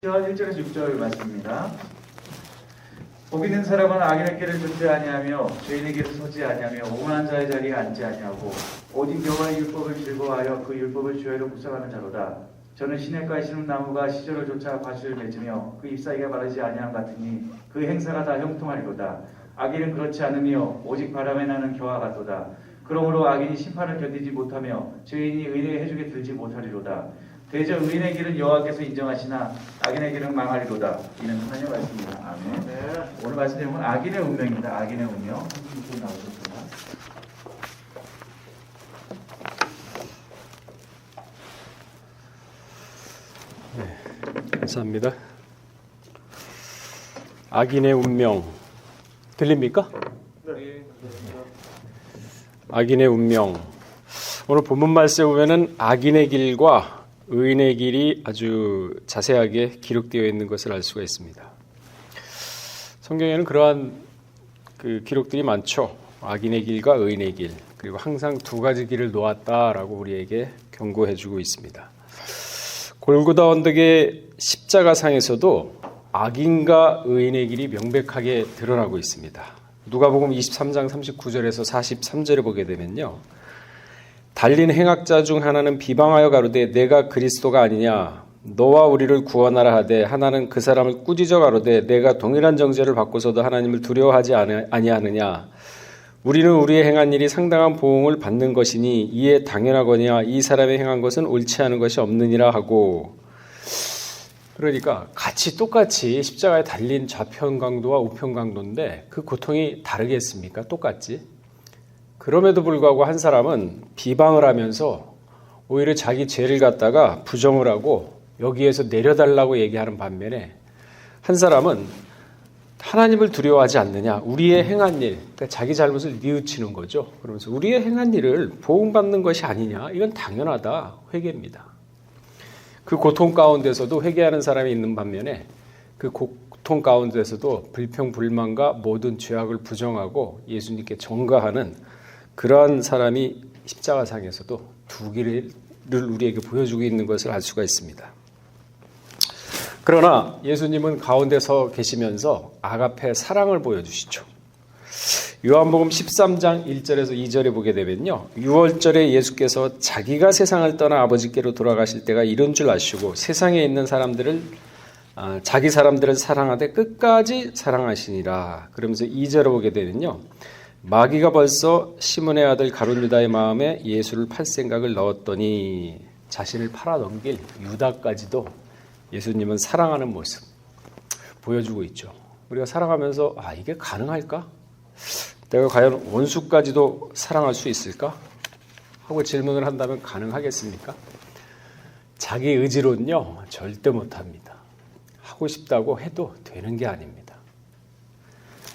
1절에서 6절 말씀입니다. 복 있는 사람은 악인의 길을 쫓지 아니하며 죄인의 길을 서지 아니하며 오만한 자의 자리에 앉지 아니하고 오직 여호와의 율법을 즐거워하여 그 율법을 주야로 묵상하는 자로다. 저는 시냇가에 심은 나무가 시절을 쫓아 과실을 맺으며 그 잎사귀가 마르지 아니함 같으니 그 행사가 다 형통하리로다. 악인은 그렇지 않으며 오직 바람에 나는 겨와 같도다. 그러므로 악인이 심판을 견디지 못하며 죄인이 의인의 해중에 들지 못하리로다. 대저 의인의 길은 여호와께서 인정하시나 악인의 길은 망하리로다. 이는 하나님의 말씀입니다. 아멘. 네. 오늘 말씀 내용은 악인의 운명입니다. 악인의 운명. 한번 나오셨습니다. 네, 감사합니다. 악인의 운명 들립니까? 네. 악인의 운명. 오늘 본문 말씀에 보면은 악인의 길과 의인의 길이 아주 자세하게 기록되어 있는 것을 알 수가 있습니다. 성경에는 그러한 기록들이 많죠. 악인의 길과 의인의 길, 그리고 항상 두 가지 길을 놓았다라고 우리에게 경고해주고 있습니다. 골고다 언덕의 십자가상에서도 악인과 의인의 길이 명백하게 드러나고 있습니다. 누가복음 23장 39절에서 43절에 보게 되면요. 달린 행악자 중 하나는 비방하여 가로되 내가 그리스도가 아니냐 너와 우리를 구원하라 하되 하나는 그 사람을 꾸짖어 가로되 내가 동일한 정죄를 받고서도 하나님을 두려워하지 아니하느냐 우리는 우리의 행한 일이 상당한 보응을 받는 것이니 이에 당연하거니와 이 사람의 행한 것은 옳지 않은 것이 없느니라 하고. 그러니까 똑같이 십자가에 달린 좌편 강도와 우편 강도인데 그 고통이 다르겠습니까? 똑같지. 그럼에도 불구하고 한 사람은 비방을 하면서 오히려 자기 죄를 갖다가 부정을 하고 여기에서 내려달라고 얘기하는 반면에 한 사람은 하나님을 두려워하지 않느냐 우리의 행한 일, 그러니까 자기 잘못을 뉘우치는 거죠. 그러면서 우리의 행한 일을 보응받는 것이 아니냐 이건 당연하다 회개입니다. 그 고통 가운데서도 회개하는 사람이 있는 반면에 그 고통 가운데서도 불평불만과 모든 죄악을 부정하고 예수님께 전가하는 그러한 사람이 십자가상에서도 두 길을 우리에게 보여주고 있는 것을 알 수가 있습니다. 그러나 예수님은 가운데 서 계시면서 아가페 사랑을 보여주시죠. 요한복음 13장 1절에서 2절에 보게 되면요. 6월절에 예수께서 자기가 세상을 떠나 아버지께로 돌아가실 때가 이런 줄 아시고 세상에 있는 사람들을 자기 사람들을 사랑하되 끝까지 사랑하시니라. 그러면서 2절에 보게 되면요. 마귀가 벌써 시몬의 아들 가룟유다의 마음에 예수를 팔 생각을 넣었더니 자신을 팔아넘길 유다까지도 예수님은 사랑하는 모습 보여주고 있죠. 우리가 살아가면서 이게 가능할까? 내가 과연 원수까지도 사랑할 수 있을까? 하고 질문을 한다면 가능하겠습니까? 자기 의지로는요 절대 못합니다. 하고 싶다고 해도 되는 게 아닙니다.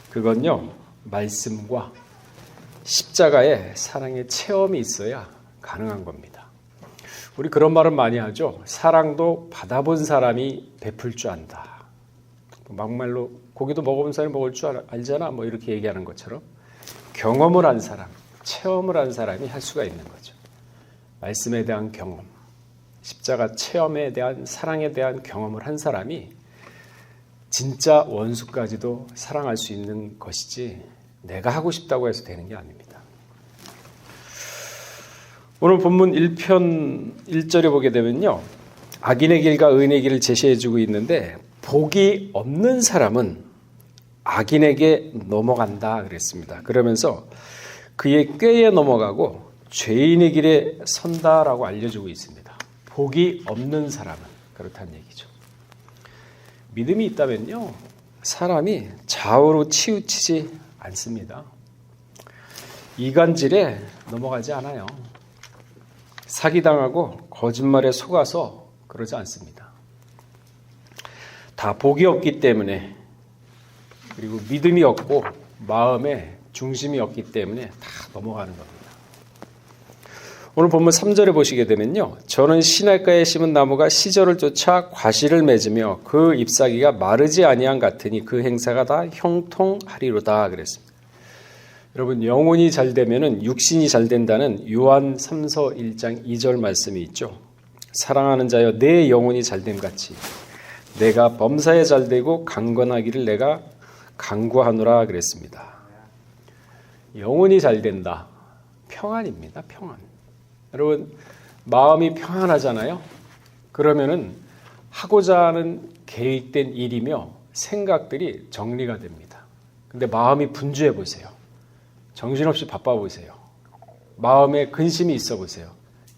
그건요 말씀과 십자가의 사랑의 체험이 있어야 가능한 겁니다. 우리 그런 말은 많이 하죠. 사랑도 받아본 사람이 베풀 줄 안다. 막말로 고기도 먹어본 사람이 먹을 줄 알잖아. 뭐 이렇게 얘기하는 것처럼 경험을 한 사람, 체험을 한 사람이 할 수가 있는 거죠. 말씀에 대한 경험, 십자가 체험에 대한 사랑에 대한 경험을 한 사람이 진짜 원수까지도 사랑할 수 있는 것이지 내가 하고 싶다고 해서 되는 게 아닙니다. 오늘 본문 1편 1절에 보게 되면요. 악인의 길과 의인의 길을 제시해주고 있는데 복이 없는 사람은 악인에게 넘어간다 그랬습니다. 그러면서 그의 꾀에 넘어가고 죄인의 길에 선다라고 알려주고 있습니다. 복이 없는 사람은 그렇다는 얘기죠. 믿음이 있다면요. 사람이 좌우로 치우치지 않습니다. 이간질에 넘어가지 않아요. 사기당하고 거짓말에 속아서 그러지 않습니다. 다 복이 없기 때문에 그리고 믿음이 없고 마음에 중심이 없기 때문에 다 넘어가는 겁니다. 오늘 본문 3절에 보시게 되면요. 저는 시냇가에 심은 나무가 시절을 쫓아 과실을 맺으며 그 잎사귀가 마르지 아니함 같으니 그 행사가 다 형통하리로다 그랬습니다. 여러분 영혼이 잘 되면은 육신이 잘 된다는 요한 3서 1장 2절 말씀이 있죠. 사랑하는 자여 내 영혼이 잘됨 같이 내가 범사에 잘되고 강건하기를 내가 강구하노라 그랬습니다. 영혼이 잘된다. 평안입니다. 평안. 여러분 마음이 평안하잖아요. 그러면은 하고자 하는 계획된 일이며 생각들이 정리가 됩니다. 근데 마음이 분주해 보세요. 정신없이 바빠 보세요. 마음에 근심이 있어 보세요.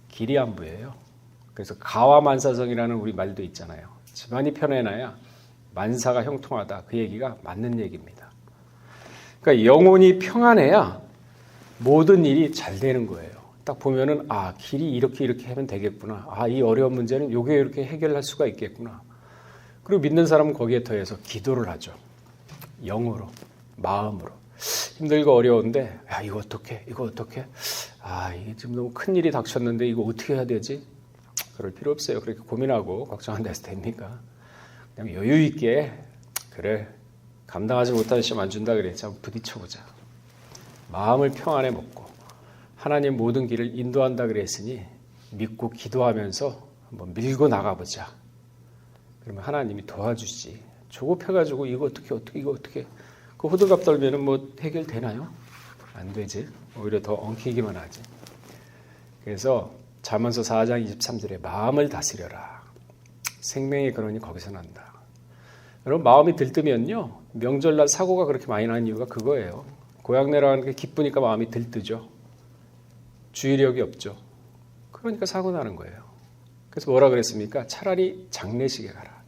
길이 안 보여요. 그래서 가와만사성이라는 우리 말도 있잖아요. 집안이 편해놔야 만사가 형통하다. 그 얘기가 맞는 얘기입니다. 그러니까 영혼이 평안해야 모든 일이 잘 되는 거예요. 딱 보면은 길이 이렇게 하면 되겠구나. 이 어려운 문제는 요게 이렇게 해결할 수가 있겠구나. 그리고 믿는 사람은 거기에 더해서 기도를 하죠. 영으로, 마음으로. 힘들고 어려운데 이거 어떻게? 이게 지금 너무 큰 일이 닥쳤는데 이거 어떻게 해야 되지? 그럴 필요 없어요. 그렇게 고민하고 걱정한다 해서 됩니까? 그냥 여유 있게 그래 감당하지 못하는 시험 안 준다 그랬지. 한번 부딪혀보자. 마음을 평안에 먹고 하나님 모든 길을 인도한다 그랬으니 믿고 기도하면서 한번 밀고 나가보자. 그러면 하나님이 도와주지. 조급해가지고 이거 어떻게 그 호들갑 떨면은 뭐 해결되나요? 안 되지. 오히려 더 엉키기만 하지. 그래서 잠언서 4장 23절에 마음을 다스려라. 생명의 근원이 거기서 난다. 여러분 마음이 들뜨면요. 명절날 사고가 그렇게 많이 나는 이유가 그거예요. 고향 내려가는 게 기쁘니까 마음이 들뜨죠. 주의력이 없죠. 그러니까 사고 나는 거예요. 그래서 뭐라 그랬습니까? 차라리 장례식에 가라.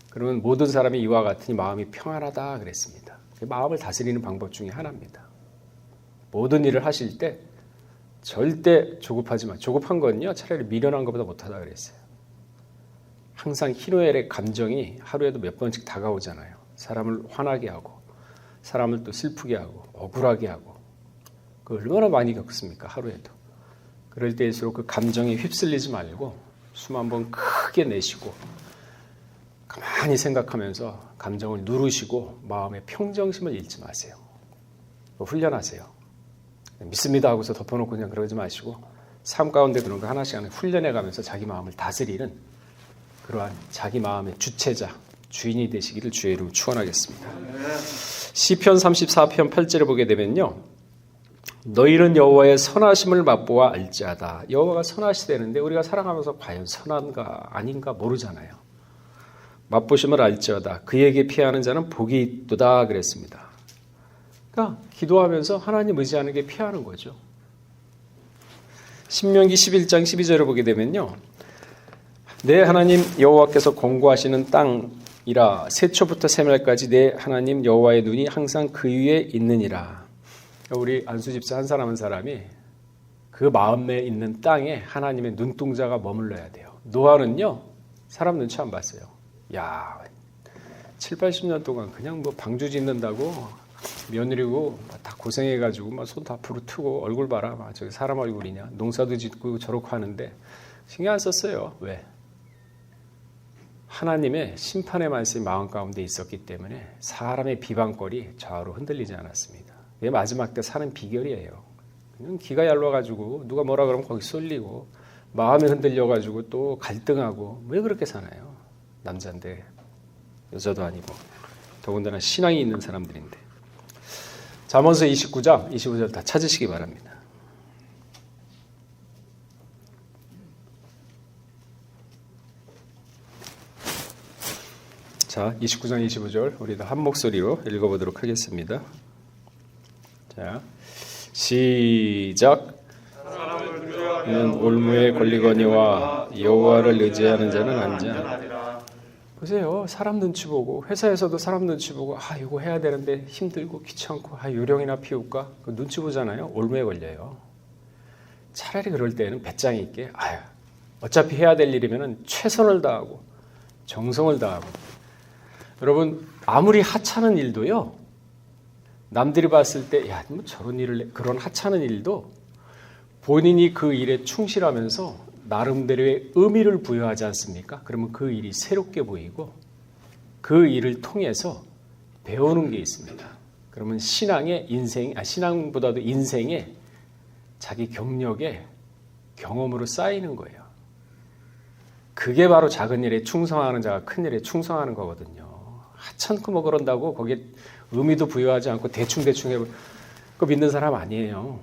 그러면 모든 사람이 이와 같으니 마음이 평안하다 그랬습니다. 마음을 다스리는 방법 중에 하나입니다. 모든 일을 하실 때 절대 조급하지 마. 조급한 건요. 차라리 미련한 것보다 못하다 그랬어요. 항상 희노애락의 감정이 하루에도 몇 번씩 다가오잖아요. 사람을 화나게 하고 사람을 또 슬프게 하고 억울하게 하고 그 얼마나 많이 겪습니까? 하루에도. 그럴 때일수록 그 감정에 휩쓸리지 말고 숨 한번 크게 내쉬고 가만히 생각하면서 감정을 누르시고 마음의 평정심을 잃지 마세요. 훈련하세요. 믿습니다 하고서 덮어놓고 그냥 그러지 마시고 삶 가운데 그런 거 하나씩 훈련해가면서 자기 마음을 다스리는 그러한 자기 마음의 주체자, 주인이 되시기를 주의 이름으로 축원하겠습니다. 시편 34편 8절을 보게 되면요. 너희는 여호와의 선하심을 맛보아 알지하다. 여호와가 선하시다는데 우리가 살아가면서 과연 선한가 아닌가 모르잖아요. 맛보심을 알지하다. 그에게 피하는 자는 복이 있도다 그랬습니다. 그러니까 기도하면서 하나님 의지하는 게 피하는 거죠. 신명기 11장 12절을 보게 되면요. 내 하나님 여호와께서 공고하시는 땅이라 세초부터 세말까지 내 하나님 여호와의 눈이 항상 그 위에 있느니라. 우리 안수집사 한 사람 한 사람이 그 마음에 있는 땅에 하나님의 눈동자가 머물러야 돼요. 노아는요. 사람 눈치 안 봤어요. 야, 7, 80년 동안 그냥 뭐 방주 짓는다고 며느리고 다 고생해가지고 막 손 다 부르트고 얼굴 봐라. 막 저기 사람 얼굴이냐. 농사도 짓고 저렇게 하는데 신경 안 썼어요. 왜? 하나님의 심판의 말씀이 마음 가운데 있었기 때문에 사람의 비방거리 좌우로 흔들리지 않았습니다. 이게 마지막 때 사는 비결이에요. 그냥 기가 얇아가지고 누가 뭐라 그러면 거기 쏠리고 마음이 흔들려가지고 또 갈등하고 왜 그렇게 사나요? 남자인데 여자도 아니고 더군다나 신앙이 있는 사람들인데. 잠언서 29장 25절 다 찾으시기 바랍니다. 자, 29장 25절 우리 다 한 목소리로 읽어보도록 하겠습니다. 자, 시작. 는 올무에 걸리거니와 여호와를 의지하는 자는 안전하리라. 보세요. 사람 눈치 보고 회사에서도 사람 눈치 보고 이거 해야 되는데 힘들고 귀찮고 요령이나 피울까? 그 눈치 보잖아요. 올무에 걸려요. 차라리 그럴 때는 배짱 있게 어차피 해야 될 일이면 최선을 다하고 정성을 다하고. 여러분 아무리 하찮은 일도요. 남들이 봤을 때 뭐 저런 일을 그런 하찮은 일도 본인이 그 일에 충실하면서 나름대로의 의미를 부여하지 않습니까? 그러면 그 일이 새롭게 보이고 그 일을 통해서 배우는 게 있습니다. 그러면 신앙보다도 인생의 자기 경력에 경험으로 쌓이는 거예요. 그게 바로 작은 일에 충성하는 자가 큰 일에 충성하는 거거든요. 하찮고 뭐 그런다고 거기에 의미도 부여하지 않고 대충 해버 그거 믿는 사람 아니에요.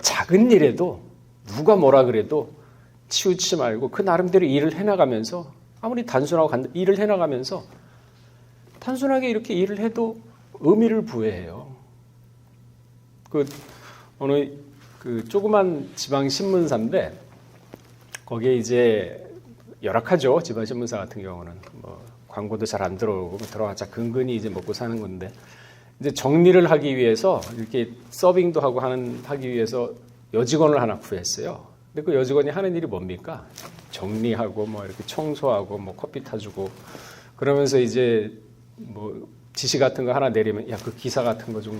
작은 일에도 누가 뭐라 그래도 치우치지 말고 그 나름대로 일을 해나가면서 아무리 단순하고 일을 해나가면서 단순하게 이렇게 일을 해도 의미를 부여해요. 어느 조그만 지방 신문사인데 거기에 이제 열악하죠. 지방 신문사 같은 경우는 뭐 광고도 잘 안 들어오고 들어가자 근근히 이제 먹고 사는 건데 이제 정리를 하기 위해서 이렇게 서빙도 하고 하기 위해서 여직원을 하나 구했어요. 근데 그 여직원이 하는 일이 뭡니까? 정리하고 뭐 이렇게 청소하고 뭐 커피 타주고 그러면서 이제 뭐 지시 같은 거 하나 내리면 야, 그 기사 같은 거 좀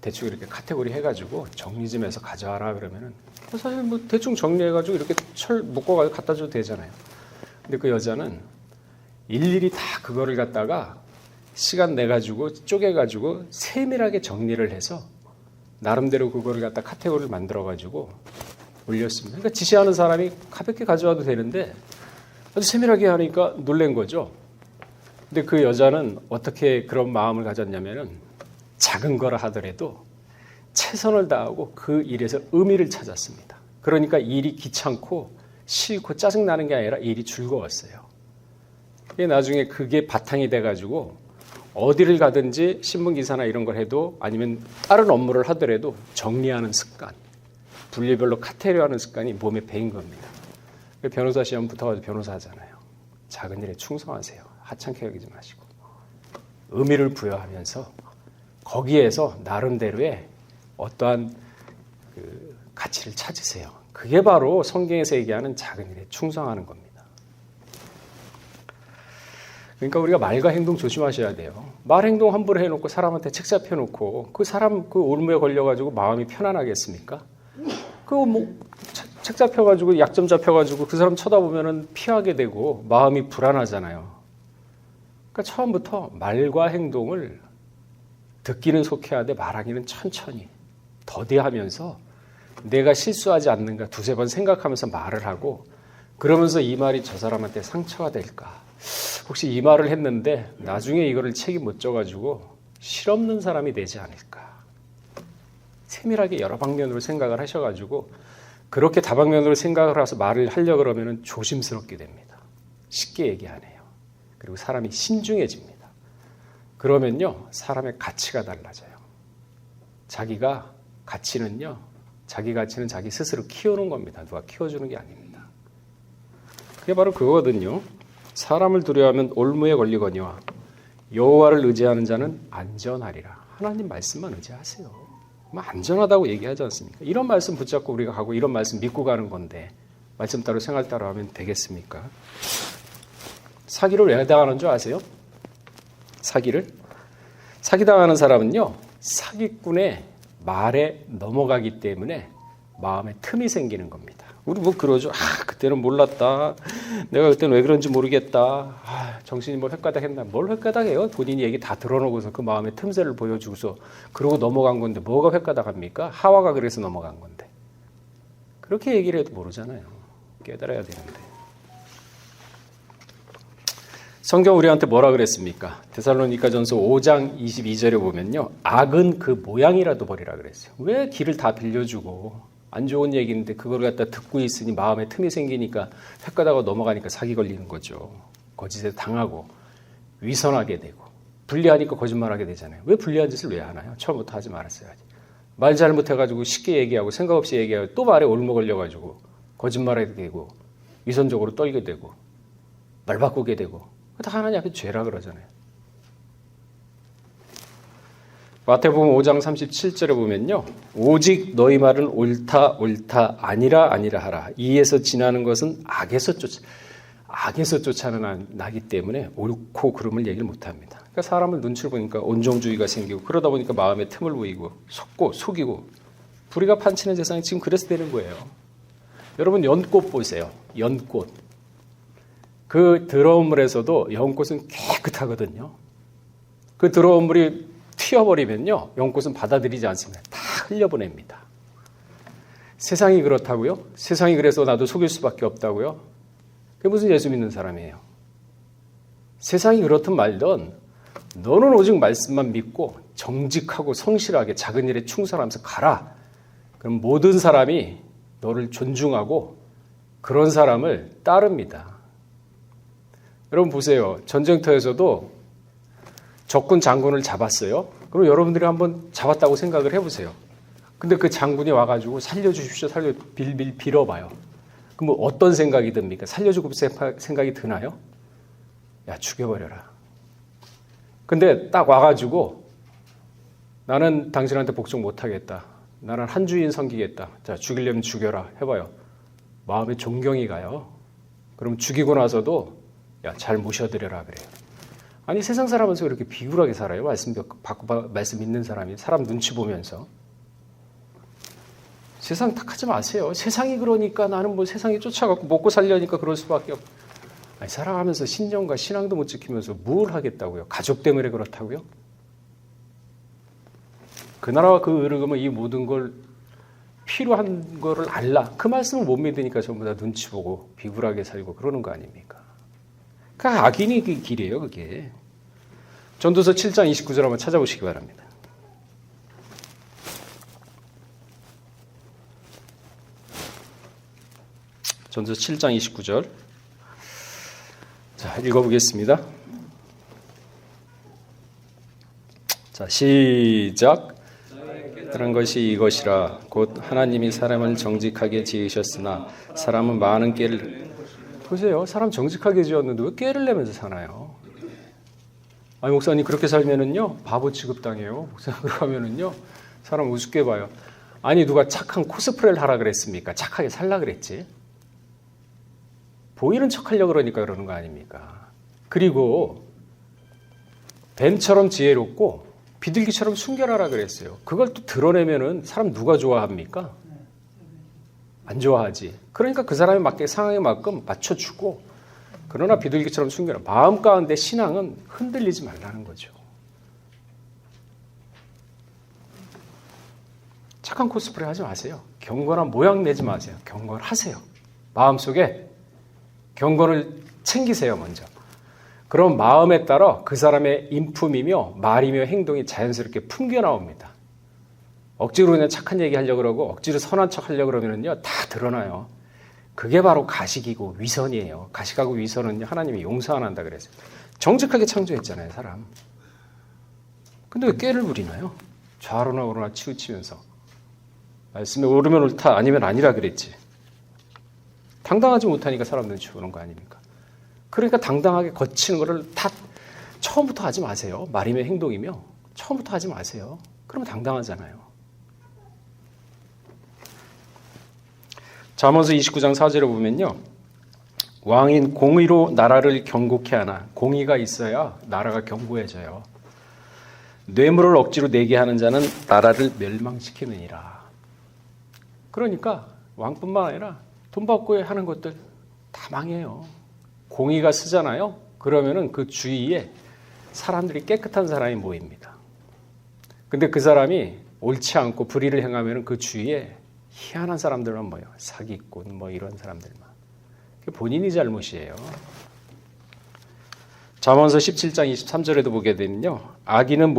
대충 이렇게 카테고리 해가지고 정리 좀 해서 가져와라 그러면은 사실 뭐 대충 정리해가지고 이렇게 철 묶어가지고 갖다 줘도 되잖아요. 근데 그 여자는 일일이 다 그거를 갖다가 시간 내가지고 쪼개가지고 세밀하게 정리를 해서 나름대로 그거를 갖다 카테고리를 만들어가지고 올렸습니다. 그러니까 지시하는 사람이 가볍게 가져와도 되는데 아주 세밀하게 하니까 놀란 거죠. 근데 그 여자는 어떻게 그런 마음을 가졌냐면은 작은 거라 하더라도 최선을 다하고 그 일에서 의미를 찾았습니다. 그러니까 일이 귀찮고 싫고 짜증나는 게 아니라 일이 즐거웠어요. 나중에 그게 바탕이 돼가지고 어디를 가든지 신문기사나 이런 걸 해도 아니면 다른 업무를 하더라도 정리하는 습관, 분리별로 카테고리하는 습관이 몸에 배인 겁니다. 변호사 시험 붙어가지고 변호사 하잖아요. 작은 일에 충성하세요. 하찮게 여기지 마시고 의미를 부여하면서 거기에서 나름대로의 어떠한 그 가치를 찾으세요. 그게 바로 성경에서 얘기하는 작은 일에 충성하는 겁니다. 그러니까 우리가 말과 행동 조심하셔야 돼요. 말 행동 함부로 해놓고 사람한테 책 잡혀놓고 그 사람 그 올무에 걸려가지고 마음이 편안하겠습니까? 책 잡혀가지고 약점 잡혀가지고 그 사람 쳐다보면은 피하게 되고 마음이 불안하잖아요. 그러니까 처음부터 말과 행동을 듣기는 속해야 말하기는 천천히 더디하면서 내가 실수하지 않는가 두세 번 생각하면서 말을 하고 그러면서 이 말이 저 사람한테 상처가 될까? 혹시 이 말을 했는데 나중에 이거를 책임 못 져가지고 실없는 사람이 되지 않을까? 세밀하게 여러 방면으로 생각을 하셔가지고 그렇게 다방면으로 생각을 해서 말을 하려고 그러면 조심스럽게 됩니다. 쉽게 얘기 안 해요. 그리고 사람이 신중해집니다. 그러면요 사람의 가치가 달라져요. 자기 가치는 자기 스스로 키우는 겁니다. 누가 키워주는 게 아닙니다. 그게 바로 그거거든요. 사람을 두려워하면 올무에 걸리거니와 여호와를 의지하는 자는 안전하리라. 하나님 말씀만 의지하세요. 안전하다고 얘기하지 않습니까? 이런 말씀 붙잡고 우리가 가고 이런 말씀 믿고 가는 건데 말씀 따로 생활 따로 하면 되겠습니까? 사기를 왜 당하는 줄 아세요? 사기당하는 사람은요 사기꾼의 말에 넘어가기 때문에 마음에 틈이 생기는 겁니다. 우리 뭐 그러죠. 그때는 몰랐다. 내가 그때는 왜 그런지 모르겠다. 정신이 뭘 횟가닥했나. 뭘 횟가닥해요? 본인이 얘기 다 들어놓고서 그 마음의 틈새를 보여주고서 그러고 넘어간 건데 뭐가 횟가닥합니까? 하와가 그래서 넘어간 건데. 그렇게 얘기를 해도 모르잖아요. 깨달아야 되는데. 성경 우리한테 뭐라 그랬습니까? 데살로니가전서 5장 22절에 보면요. 악은 그 모양이라도 버리라 그랬어요. 왜 길을 다 빌려주고 안 좋은 얘기인데 그걸 갖다 듣고 있으니 마음에 틈이 생기니까 헷가다가 넘어가니까 사기 걸리는 거죠. 거짓에 당하고 위선하게 되고 불리하니까 거짓말하게 되잖아요. 왜 불리한 짓을 왜 하나요? 처음부터 하지 말았어야지. 말 잘못해가지고 쉽게 얘기하고 생각 없이 얘기하고 또 말에 올무 걸려가지고 거짓말하게 되고 위선적으로 떨게 되고 말 바꾸게 되고 다 하나님 앞에 죄라 그러잖아요. 마태복음 5장 37절에 보면요. 오직 너희 말은 옳다 아니라 하라. 이에서 지나는 것은 악에서 쫓아나기 때문에 옳고 그름을 얘기를 못합니다. 그러니까 사람을 눈치를 보니까 온정주의가 생기고 그러다 보니까 마음에 틈을 보이고 속이고 불의가 판치는 세상이 지금 그래서 되는 거예요. 여러분 연꽃 보세요. 연꽃. 그 더러운 물에서도 연꽃은 깨끗하거든요. 그 더러운 물이 튀어버리면요. 연꽃은 받아들이지 않습니다. 다 흘려보냅니다. 세상이 그렇다고요? 세상이 그래서 나도 속일 수밖에 없다고요? 그게 무슨 예수 믿는 사람이에요? 세상이 그렇든 말든 너는 오직 말씀만 믿고 정직하고 성실하게 작은 일에 충성하면서 가라. 그럼 모든 사람이 너를 존중하고 그런 사람을 따릅니다. 여러분 보세요. 전쟁터에서도 적군 장군을 잡았어요. 그럼 여러분들이 한번 잡았다고 생각을 해보세요. 근데 그 장군이 와가지고 살려주십시오. 빌빌 빌어봐요. 그럼 뭐 어떤 생각이 듭니까? 살려주고 생각이 드나요? 야, 죽여버려라. 근데 딱 와가지고 나는 당신한테 복종 못하겠다. 나는 한 주인 섬기겠다. 자, 죽이려면 죽여라. 해봐요. 마음에 존경이 가요. 그럼 죽이고 나서도 야, 잘 모셔드려라 그래요. 아니 세상 사람은 왜 이렇게 비굴하게 살아요? 말씀 믿는 사람이 사람 눈치 보면서. 세상 탓하지 마세요. 세상이 그러니까 나는 뭐 세상에 쫓아가고 먹고 살려니까 그럴 수밖에 없고. 아니, 살아가면서 신념과 신앙도 못 지키면서 뭘 하겠다고요? 가족 때문에 그렇다고요? 그 나라와 그 의를 이 모든 걸 필요한 거를 알라. 그 말씀을 못 믿으니까 전부 다 눈치 보고 비굴하게 살고 그러는 거 아닙니까? 그러니까 악인이 그 길이에요, 그게. 전도서 7장 29절 한번 찾아보시기 바랍니다. 전도서 7장 29절. 자, 읽어보겠습니다. 자, 시작. 깨달은 것이 이것이라 곧 하나님이 사람을 정직하게 지으셨으나 사람은 많은 깨를 보세요. 사람 정직하게 지었는데 왜 깨를 내면서 사나요? 아니 목사님 그렇게 살면은요 바보 취급당해요. 목사님 그렇게 하면은요 사람 우습게 봐요. 아니 누가 착한 코스프레를 하라 그랬습니까? 착하게 살라 그랬지. 보이는 척하려고 그러니까 그러는 거 아닙니까? 그리고 뱀처럼 지혜롭고 비둘기처럼 순결하라 그랬어요. 그걸 또 드러내면은 사람 누가 좋아합니까? 안 좋아하지. 그러니까 그 사람에 맞게 상황에 맞게 맞춰주고 그러나 비둘기처럼 순결한 마음 가운데 신앙은 흔들리지 말라는 거죠. 착한 코스프레 하지 마세요. 경건한 모양 내지 마세요. 경건하세요. 마음속에 경건을 챙기세요 먼저. 그럼 마음에 따라 그 사람의 인품이며 말이며 행동이 자연스럽게 풍겨나옵니다. 억지로 그냥 착한 얘기 하려고 그러고 억지로 선한 척 하려고 그러면요 다 드러나요. 그게 바로 가식이고 위선이에요. 가식하고 위선은 하나님이 용서 안 한다 그랬어요. 정직하게 창조했잖아요, 사람. 근데 왜 깨를 부리나요? 좌로나 우로나 치우치면서. 말씀에 옳으면 옳다, 아니면 아니라 그랬지. 당당하지 못하니까 사람 눈치 보는 거 아닙니까? 그러니까 당당하게 거치는 거를 다 처음부터 하지 마세요. 말이며 행동이며 처음부터 하지 마세요. 그러면 당당하잖아요. 잠언서 29장 4절에 보면요. 왕인 공의로 나라를 경고케 하나. 공의가 있어야 나라가 견고해져요. 뇌물을 억지로 내게 하는 자는 나라를 멸망시키느니라. 그러니까 왕뿐만 아니라 돈 받고 하는 것들 다 망해요. 공의가 쓰잖아요. 그러면은 그 주위에 사람들이 깨끗한 사람이 모입니다. 근데 그 사람이 옳지 않고 불의를 행하면은 그 주위에 희한한 사람들만 모여. 사기꾼 뭐 이런 사람들만. 그게 본인이 잘못이에요. 잠언서 17장 23절에도 보게 되면요. 악인은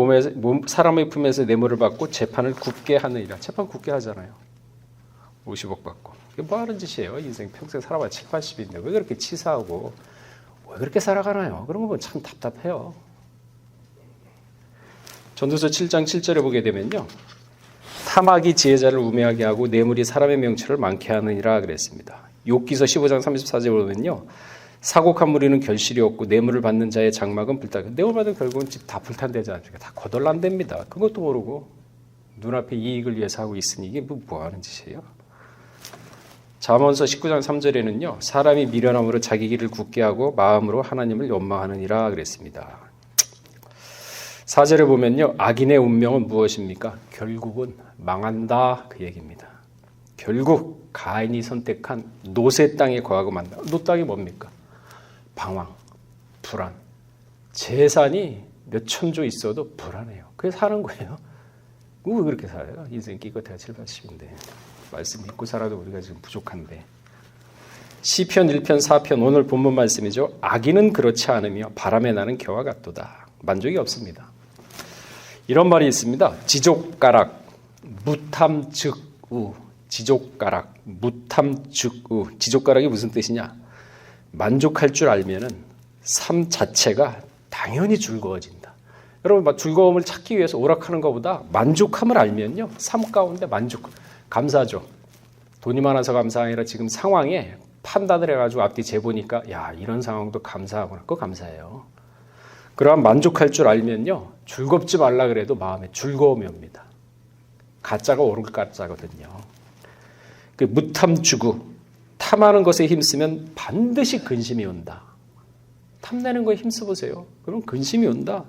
사람의 품에서 뇌물을 받고 재판을 굳게 하느니라. 재판 굳게 하잖아요. 50억 받고. 이게 뭐 하는 짓이에요. 인생 평생 살아봐야 7, 80인데 왜 그렇게 치사하고 왜 그렇게 살아가나요? 그런 거 보면 참 답답해요. 전도서 7장 7절에 보게 되면요. 탐악이 지혜자를 우매하게 하고 뇌물이 사람의 명철을 많게 하느니라 그랬습니다. 욥기서 15장 34절에 보면요. 사곡한 무리는 결실이 없고 뇌물을 받는 자의 장막은 불타. 뇌물 받으면 결국은 집 다 불탄되지 않습니까? 다 거덜난답니다. 그것도 모르고 눈앞에 이익을 위해서 하고 있으니 이게 뭐 하는 짓이에요? 잠언서 19장 3절에는요. 사람이 미련함으로 자기 길을 굳게 하고 마음으로 하나님을 연망하느니라 그랬습니다. 4절에 보면요. 악인의 운명은 무엇입니까? 결국은 망한다 그 얘기입니다. 결국 가인이 선택한 노새 땅에 거하고 만다. 노 땅이 뭡니까? 방황, 불안. 재산이 몇 천조 있어도 불안해요. 그게 사는 거예요. 왜 그렇게 살아요? 인생 기껏해야 7, 80인데. 말씀 믿고 살아도 우리가 지금 부족한데. 시편 1편 4편 오늘 본문 말씀이죠. 악인은 그렇지 않으며 바람에 나는 겨와 같도다. 만족이 없습니다. 이런 말이 있습니다. 지족가락 무탐즉우. 지족가락 무탐즉우. 지족가락이 무슨 뜻이냐? 만족할 줄 알면은 삶 자체가 당연히 즐거워진다. 여러분, 즐거움을 찾기 위해서 오락하는 것보다 만족함을 알면요, 삶 가운데 만족, 감사죠. 돈이 많아서 감사가 아니라 지금 상황에 판단을 해가지고 앞뒤 재보니까 야, 이런 상황도 감사하구나. 그거 감사해요. 그러한 만족할 줄 알면요, 즐겁지 말라 그래도 마음에 즐거움이 옵니다. 가짜가 옳은 가짜거든요. 그 무탐주구, 탐하는 것에 힘쓰면 반드시 근심이 온다. 탐내는 거에 힘써보세요. 그럼 근심이 온다.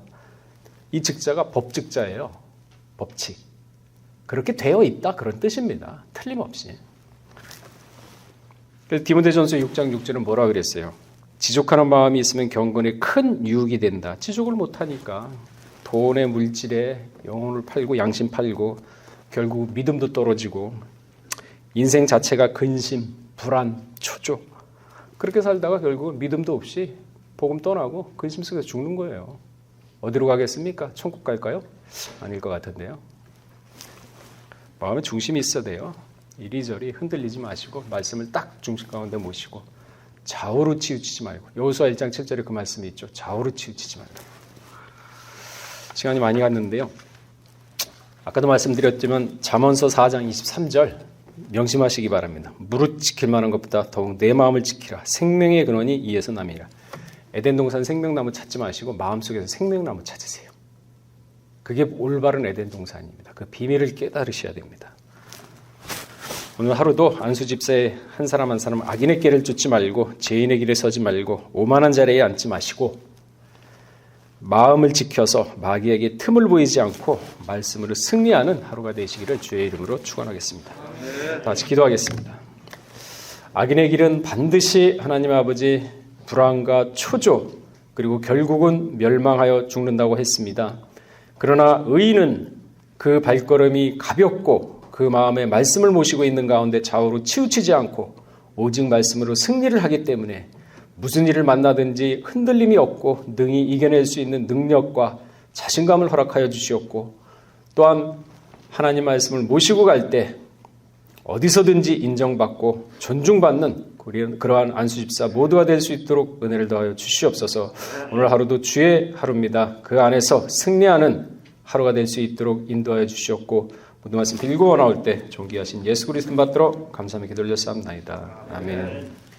이 즉자가 법즉자예요. 법칙. 그렇게 되어 있다, 그런 뜻입니다. 틀림없이. 디모데전서 6장 6절은 뭐라 그랬어요? 지족하는 마음이 있으면 경건에 큰 유익이 된다. 지족을 못하니까 돈에 물질에 영혼을 팔고 양심 팔고 결국 믿음도 떨어지고 인생 자체가 근심, 불안, 초조, 그렇게 살다가 결국은 믿음도 없이 복음 떠나고 근심 속에서 죽는 거예요. 어디로 가겠습니까? 천국 갈까요? 아닐 것 같은데요. 마음에 중심이 있어야 돼요. 이리저리 흔들리지 마시고 말씀을 딱 중심 가운데 모시고 좌우로 치우치지 말고. 여호수아 1장 7절에 그 말씀이 있죠. 좌우로 치우치지 말고. 시간이 많이 갔는데요. 아까도 말씀드렸지만 잠언서 4장 23절 명심하시기 바랍니다. 무릇 지킬 만한 것보다 더욱 내 마음을 지키라. 생명의 근원이 이에서 남이라. 에덴 동산 생명나무 찾지 마시고 마음속에서 생명나무 찾으세요. 그게 올바른 에덴 동산입니다. 그 비밀을 깨달으셔야 됩니다. 오늘 하루도 안수 집사의 한 사람 한 사람 악인의 길을 쫓지 말고 죄인의 길에 서지 말고 오만한 자리에 앉지 마시고 마음을 지켜서 마귀에게 틈을 보이지 않고 말씀으로 승리하는 하루가 되시기를 주의 이름으로 축원하겠습니다. 다 같이 기도하겠습니다. 악인의 길은 반드시 하나님 아버지 불안과 초조 그리고 결국은 멸망하여 죽는다고 했습니다. 그러나 의인은 그 발걸음이 가볍고 그 마음에 말씀을 모시고 있는 가운데 좌우로 치우치지 않고 오직 말씀으로 승리를 하기 때문에 무슨 일을 만나든지 흔들림이 없고 능히 이겨낼 수 있는 능력과 자신감을 허락하여 주시었고 또한 하나님 말씀을 모시고 갈 때 어디서든지 인정받고 존중받는 그러한 안수집사 모두가 될 수 있도록 은혜를 더하여 주시옵소서. 오늘 하루도 주의 하루입니다. 그 안에서 승리하는 하루가 될 수 있도록 인도하여 주시옵고 모든 말씀 빌고 나올 때 존귀하신 예수 그리스도 받들어 감사하며 기도 올렸사옵나이다. 아멘.